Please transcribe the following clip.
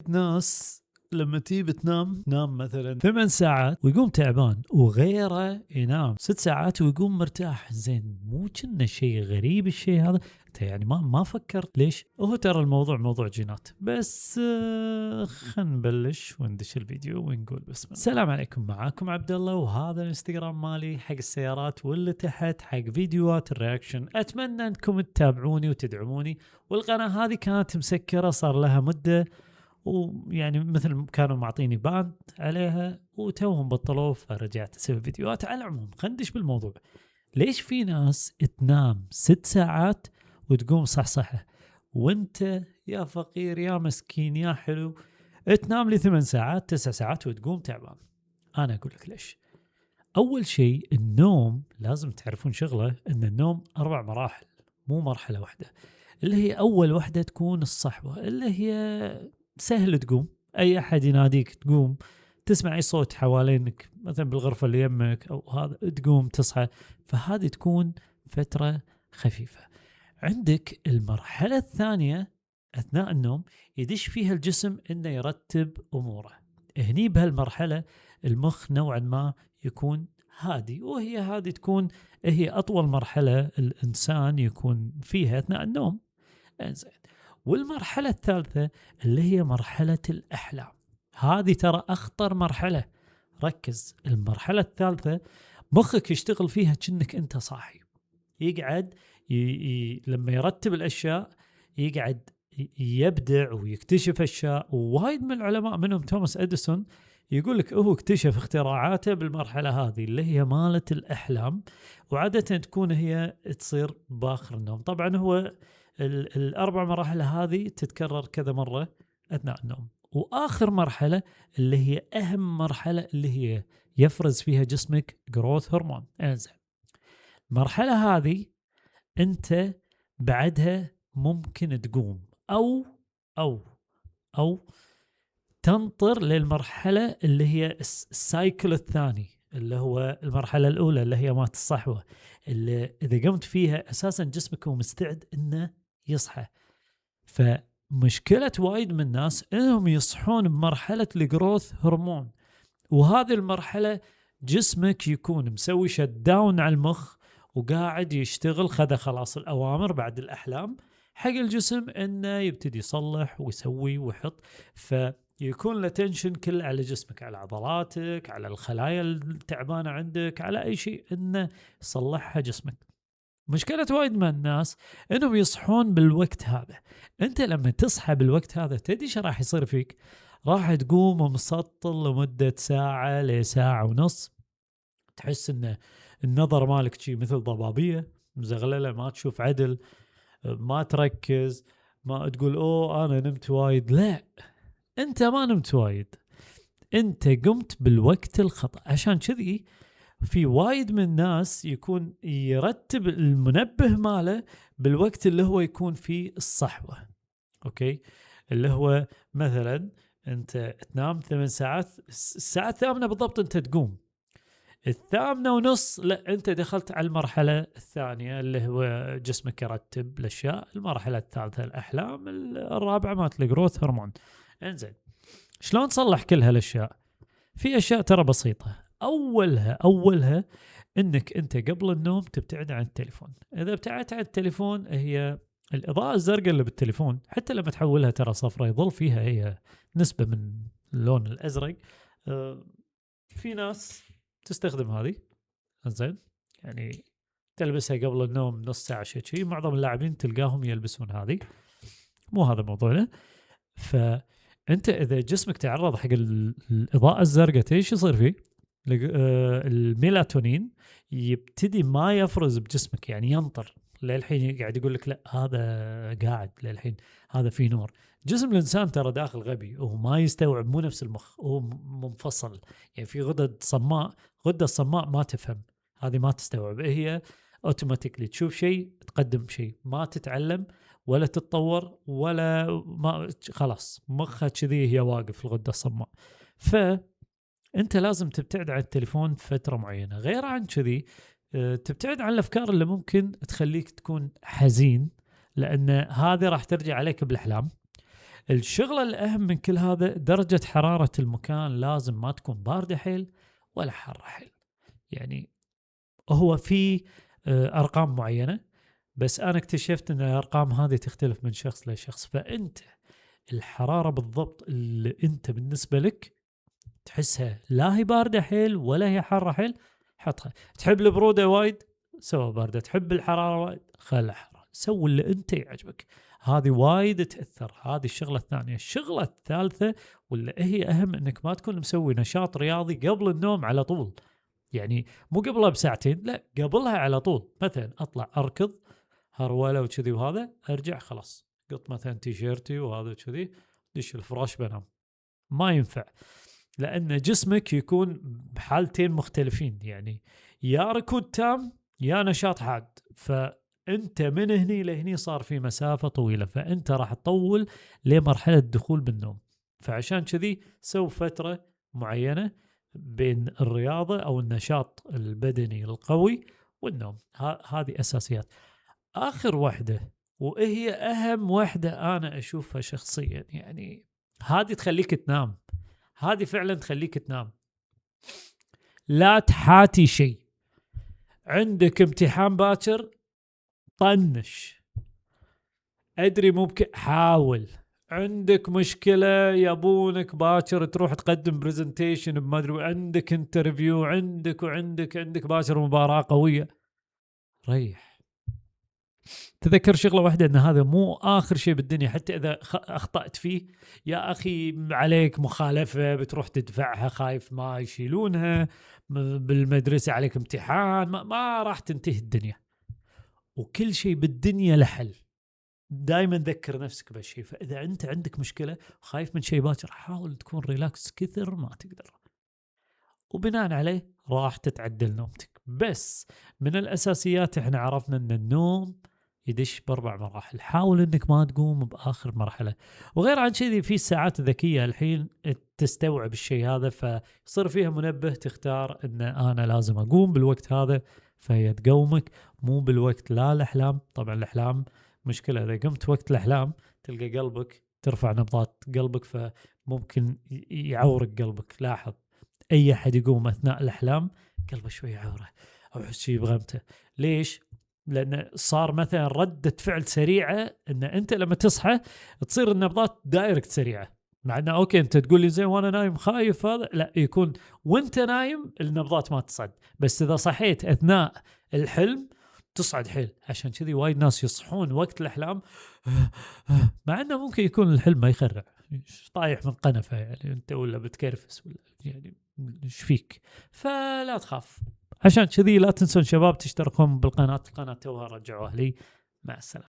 ناس لما تيجي تنام مثلا 8 ساعات ويقوم تعبان، وغيره ينام 6 ساعات ويقوم مرتاح. زين، مو كنا شيء غريب الشيء هذا؟ انت يعني ما فكرت ليش؟ هو ترى الموضوع موضوع جينات بس. خلينا نبلش وندش الفيديو ونقول بسم الله. السلام عليكم، معاكم عبد الله، وهذا الانستغرام مالي حق السيارات، واللي تحت حق فيديوهات الرياكشن. اتمنى انكم تتابعوني وتدعموني. والقناة هذه كانت مسكرة صار لها مدة، ويعني مثل كانوا معطيني باند عليها وتوهم بطلوا، فرجعت اسوي فيديوهات. على العموم خندش بالموضوع. ليش في ناس تنام 6 ساعات وتقوم صحصحة، وانت يا فقير يا مسكين يا حلو تنام لي 8 ساعات 9 ساعات وتقوم تعبان؟ انا اقول لك ليش. اول شيء، النوم لازم تعرفون شغله، ان النوم 4 مراحل مو مرحلة واحدة. اللي هي اول واحدة تكون الصحوة، اللي هي سهل تقوم، اي احد يناديك تقوم، تسمع اي صوت حوالينك مثلا بالغرفة اللي يمك او هذا تقوم تصحى. فهذه تكون فترة خفيفة. عندك المرحلة الثانية اثناء النوم، يدش فيها الجسم انه يرتب اموره. هني بهالمرحلة المخ نوعا ما يكون هادي، وهي هذه تكون هي اطول مرحلة الانسان يكون فيها اثناء النوم. انزين، والمرحلة الثالثة اللي هي مرحلة الأحلام، هذه ترى أخطر مرحلة. ركز، المرحلة الثالثة مخك يشتغل فيها كأنك أنت صاحي، يقعد لما يرتب الأشياء يقعد يبدع ويكتشف أشياء. ووايد من العلماء منهم توماس أديسون يقول لك هو اكتشف اختراعاته بالمرحلة هذه اللي هي مالة الأحلام، وعادة تكون هي تصير باخر النوم. طبعا هو الأربع مراحل هذه تتكرر كذا مرة أثناء النوم. وآخر مرحلة اللي هي أهم مرحلة اللي هي يفرز فيها جسمك جروث هرمون. انزين، المرحلة هذه أنت بعدها ممكن تقوم أو تنطر للمرحلة اللي هي السايكل الثاني، اللي هو المرحلة الأولى اللي هي مات الصحوة، اللي إذا قمت فيها أساسا جسمك هو مستعد إنه يصحى. فمشكلة وايد من الناس إنهم يصحون بمرحلة الجروث هرمون، وهذه المرحلة جسمك يكون مسوي شت داون على المخ وقاعد يشتغل، خذ خلاص الأوامر بعد الأحلام حق الجسم إنه يبتدي يصلح ويسوي ويحط. فيكون له تنشن كله على جسمك، على عضلاتك، على الخلايا التعبانة عندك، على أي شيء إنه يصلحها جسمك. مشكلة وايد من الناس انهم يصحون بالوقت هذا. انت لما تصحى بالوقت هذا تدري ايش راح يصير فيك؟ راح تقوم مسطل لمدة ساعة لساعة ونص، تحس ان النظر مالك شي مثل ضبابية مزغللة، ما تشوف عدل، ما تركز، ما تقول اوه انا نمت وايد. لا، انت ما نمت وايد، انت قمت بالوقت الخطأ. عشان كذي في وايد من الناس يكون يرتب المنبه ماله بالوقت اللي هو يكون فيه الصحوة. اوكي، اللي هو مثلا انت تنام 8 ساعات، الساعة 8 بالضبط انت تقوم، 8:30 لا انت دخلت على المرحلة الثانية اللي هو جسمك يرتب الاشياء. المرحلة الثالثة الاحلام، الرابعة مات الجروث هرمون. انزين، شلون تصلح كل هالاشياء؟ في اشياء ترى بسيطة. اولها انك انت قبل النوم تبتعد عن التليفون. اذا ابتعدت عن التليفون، هي الاضاءة الزرقاء اللي بالتليفون حتى لما تحولها ترى صفرة يظل فيها هي نسبة من اللون الازرق. في ناس تستخدم هذه، زين، يعني تلبسها قبل النوم نص ساعة شيء. معظم اللاعبين تلقاهم يلبسون هذه، مو هذا موضوعنا. فانت اذا جسمك تعرض حق الاضاءة الزرقاء ايش يصير فيه؟ الميلاتونين يبتدي ما يفرز بجسمك، يعني ينطر للحين. قاعد يقول لك لا هذا قاعد للحين، هذا فيه نور. جسم الإنسان ترى داخل غبي وما يستوعب، مو نفس المخ، هو منفصل. يعني في غدة صماء، غدة الصماء ما تفهم، هذه ما تستوعب، هي اوتوماتيكلي تشوف شيء تقدم شيء، ما تتعلم ولا تتطور ولا ما، خلاص مخها كذي هي واقف الغدة الصماء. فأنت لازم تبتعد عن التليفون فترة معينة. غير عن كذي تبتعد عن الأفكار اللي ممكن تخليك تكون حزين، لأن هذه راح ترجع عليك بالأحلام. الشغلة الأهم من كل هذا درجة حرارة المكان لازم ما تكون باردة حيل ولا حارة حيل. يعني هو في أرقام معينة، بس أنا اكتشفت أن الأرقام هذه تختلف من شخص لشخص. فأنت الحرارة بالضبط اللي أنت بالنسبة لك تحسها لا هي باردة حيل ولا هي حارة حيل، حطها. تحب البرودة وايد، سوى باردة. تحب الحرارة وايد، خلها حرارة. سوي اللي أنت يعجبك. هذه وايد تأثر. هذه الشغلة الثانية. الشغلة الثالثة واللي هي أهم، أنك ما تكون مسوي نشاط رياضي قبل النوم على طول. يعني مو قبلها بساعتين، لا قبلها على طول. مثلا أطلع أركض هرولة وكذي، وهذا أرجع خلاص قط مثلا تيشيرتي وهذا كذي، دش الفراش بنام. ما ينفع، لأن جسمك يكون بحالتين مختلفين. يعني يا ركود تام يا نشاط حاد. فأنت من هني لهني صار في مسافة طويلة، فأنت راح تطول لمرحلة الدخول بالنوم. فعشان كذي سو فترة معينة بين الرياضة أو النشاط البدني القوي والنوم. هذه أساسيات. آخر واحدة وهي أهم واحدة أنا أشوفها شخصيا، يعني هذه تخليك تنام. هذه فعلا تخليك تنام. لا تحاتي شيء. عندك امتحان باكر، طنش. أدري ممكن، حاول. عندك مشكلة يبونك باكر تروح تقدم برزنتيشن بما أدري، عندك انترفيو، عندك باكر مباراة قوية، ريح. تذكر شغلة واحدة، أن هذا مو آخر شيء بالدنيا. حتى إذا أخطأت فيه يا أخي عليك مخالفة بتروح تدفعها، خايف ما يشيلونها بالمدرسة، عليك امتحان، ما راح تنتهي الدنيا. وكل شيء بالدنيا له حل. دائما ذكر نفسك بهالشيء. فإذا أنت عندك مشكلة خايف من شيء باكر، حاول تكون ريلاكس كثر ما تقدر، وبناء عليه راح تتعدل نومتك. بس من الأساسيات احنا عرفنا أن النوم يدش ب4 مراحل. حاول انك ما تقوم باخر مرحله. وغير عن كذي في الساعات الذكيه الحين تستوعب الشيء هذا، فيصير فيها منبه تختار ان انا لازم اقوم بالوقت هذا، فهي تقومك مو بالوقت. لا الاحلام، طبعا الاحلام مشكله. اذا قمت وقت الاحلام تلقى قلبك ترفع نبضات قلبك، فممكن يعورك قلبك. لاحظ اي احد يقوم اثناء الاحلام قلبه شوي يعوره او يحس شيء بغمته. ليش؟ لأن صار مثلا ردة فعل سريعة، أن أنت لما تصحى تصير النبضات دايركت سريعة. مع أنه أوكي أنت تقول لي زين وأنا نايم خايف، هذا لا، يكون وأنت نايم النبضات ما تصعد، بس إذا صحيت أثناء الحلم تصعد حيل. عشان كذي وايد ناس يصحون وقت الأحلام مع أنه ممكن يكون الحلم ما يخرع، طايح من قنفة يعني أنت، ولا بتكرفس، ولا يعني ايش فيك. فلا تخاف. عشان كذي لا تنسون شباب تشتركون بالقناة. القناة توها رجعوها لي. مع السلامة.